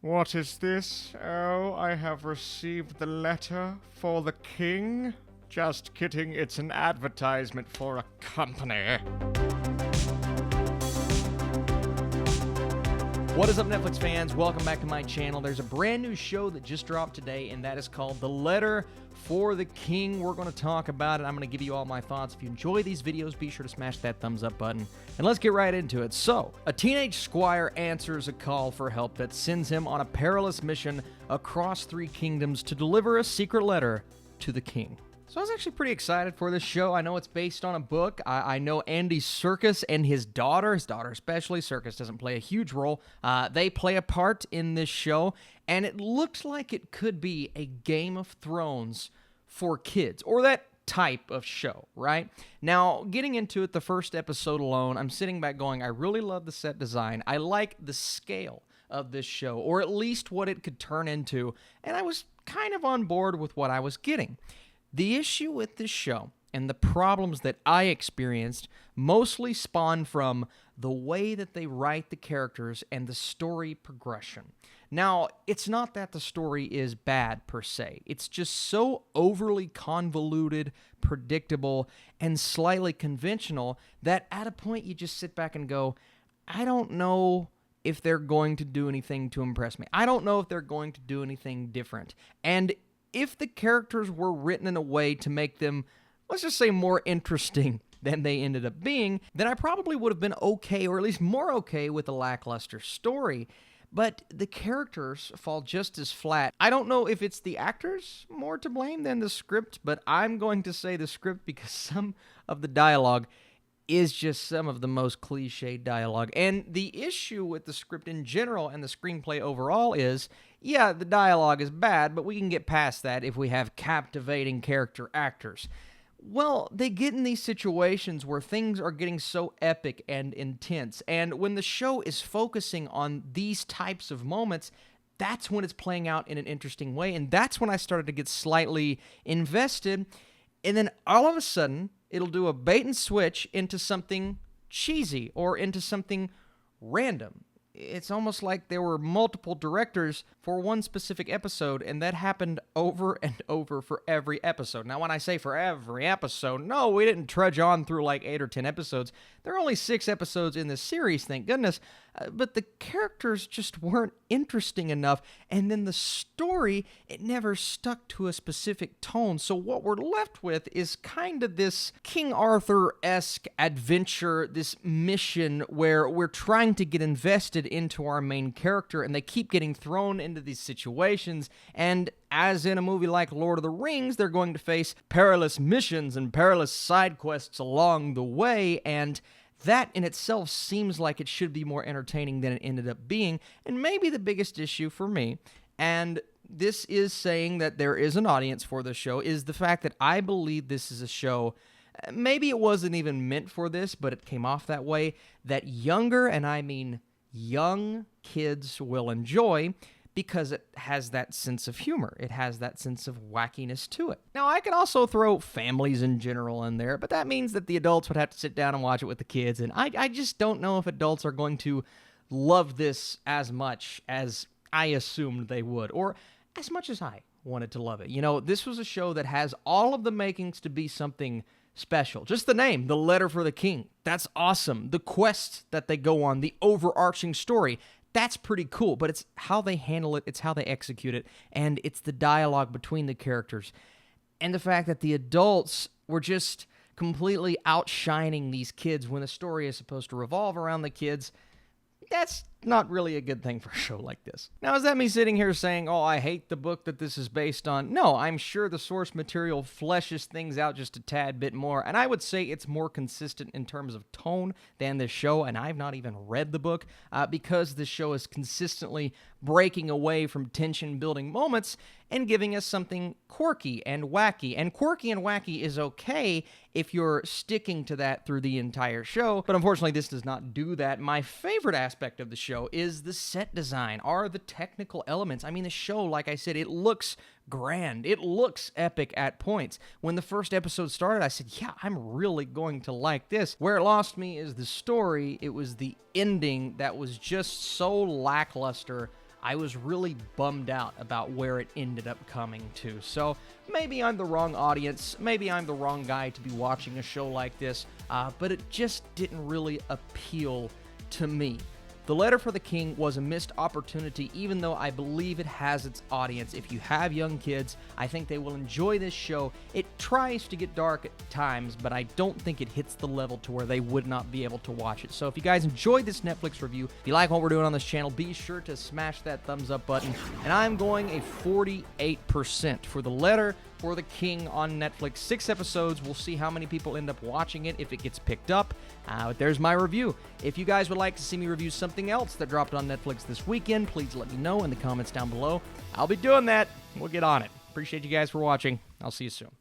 What is this? Oh, I have received the letter for the king? Just kidding, it's an advertisement for a company. What is up, Netflix fans? Welcome back to my channel. There's a brand new show that just dropped today, and that is called The Letter for the King. We're going to talk about it. I'm going to give you all my thoughts. If you enjoy these videos, be sure to smash that thumbs up button, and let's get right into it. So, a teenage squire answers a call for help that sends him on a perilous mission across 3 kingdoms to deliver a secret letter to the king. So I was actually pretty excited for this show. I know it's based on a book. I know Andy Serkis and his daughter especially, Serkis doesn't play a huge role, they play a part in this show, and it looks like it could be a Game of Thrones for kids, or that type of show, right? Now, getting into it, the first episode alone, I'm sitting back going, I really love the set design. I like the scale of this show, or at least what it could turn into, and I was kind of on board with what I was getting. The issue with this show and the problems that I experienced mostly spawn from the way that they write the characters and the story progression. Now, it's not that the story is bad per se. It's just so overly convoluted, predictable, and slightly conventional that at a point you just sit back and go, I don't know if they're going to do anything to impress me. I don't know if they're going to do anything different. And if the characters were written in a way to make them, let's just say, more interesting than they ended up being, then I probably would have been okay, or at least more okay, with a Lackluster Story. But the characters fall just as flat. I don't know if it's the actors more to blame than the script, but I'm going to say the script because some of the dialogue is just some of the most cliched dialogue. And the issue with the script in general and the screenplay overall is, yeah, the dialogue is bad, but we can get past that if we have captivating character actors. Well, they get in these situations where things are getting so epic and intense, and when the show is focusing on these types of moments, that's when it's playing out in an interesting way, and that's when I started to get slightly invested. And then all of a sudden, it'll do a bait and switch into something cheesy or into something random. It's almost like there were multiple directors for one specific episode, and that happened over and over for every episode. Now, when I say for every episode, no, we didn't trudge on through like 8 or 10 episodes. There are only 6 episodes in this series, thank goodness, but the characters just weren't interesting enough, and then the story, it never stuck to a specific tone. So what we're left with is kind of this King Arthur-esque adventure, this mission where we're trying to get invested into our main character, and they keep getting thrown into these situations, and as in a movie like Lord of the Rings, they're going to face perilous missions and perilous side quests along the way, and that in itself seems like it should be more entertaining than it ended up being. And maybe the biggest issue for me, and this is saying that there is an audience for this show, is the fact that I believe this is a show, maybe it wasn't even meant for this, but it came off that way, that younger, and I mean young kids will enjoy, because it has that sense of humor. It has that sense of wackiness to it. Now, I can also throw families in general in there, but that means that the adults would have to sit down and watch it with the kids, and I just don't know if adults are going to love this as much as I assumed they would, or as much as I wanted to love it. You know, this was a show that has all of the makings to be something special. Just the name, The Letter for the King, that's awesome. The quest that they go on, the overarching story, that's pretty cool, but it's how they handle it, it's how they execute it, and it's the dialogue between the characters. And the fact that the adults were just completely outshining these kids when the story is supposed to revolve around the kids, that's not really a good thing for a show like this. Now, is that me sitting here saying, oh, I hate the book that this is based on? No, I'm sure the source material fleshes things out just a tad bit more, and I would say it's more consistent in terms of tone than this show, and I've not even read the book, because this show is consistently breaking away from tension-building moments and giving us something quirky and wacky. And quirky and wacky is okay if you're sticking to that through the entire show, but unfortunately this does not do that. My favorite aspect of the show is the set design, are the technical elements. I mean, the show, like I said, it looks grand. It looks epic at points. When the first episode started, I said, yeah, I'm really going to like this. Where it lost me is the story. It was the ending that was just so lackluster. I was really bummed out about where it ended up coming to. So maybe I'm the wrong audience, maybe I'm the wrong guy to be watching a show like this, but it just didn't really appeal to me. The Letter for the King was a missed opportunity, even though I believe it has its audience. If you have young kids, I think they will enjoy this show. It tries to get dark at times, but I don't think it hits the level to where they would not be able to watch it. So if you guys enjoyed this Netflix review, if you like what we're doing on this channel, be sure to smash that thumbs up button. And I'm going a 48% for The Letter for the King on Netflix. 6 episodes. We'll see how many people end up watching it if it gets picked up. But there's my review. If you guys would like to see me review something else that dropped on Netflix this weekend, please let me know in the comments down below. I'll be doing that. We'll get on it. Appreciate you guys for watching. I'll see you soon.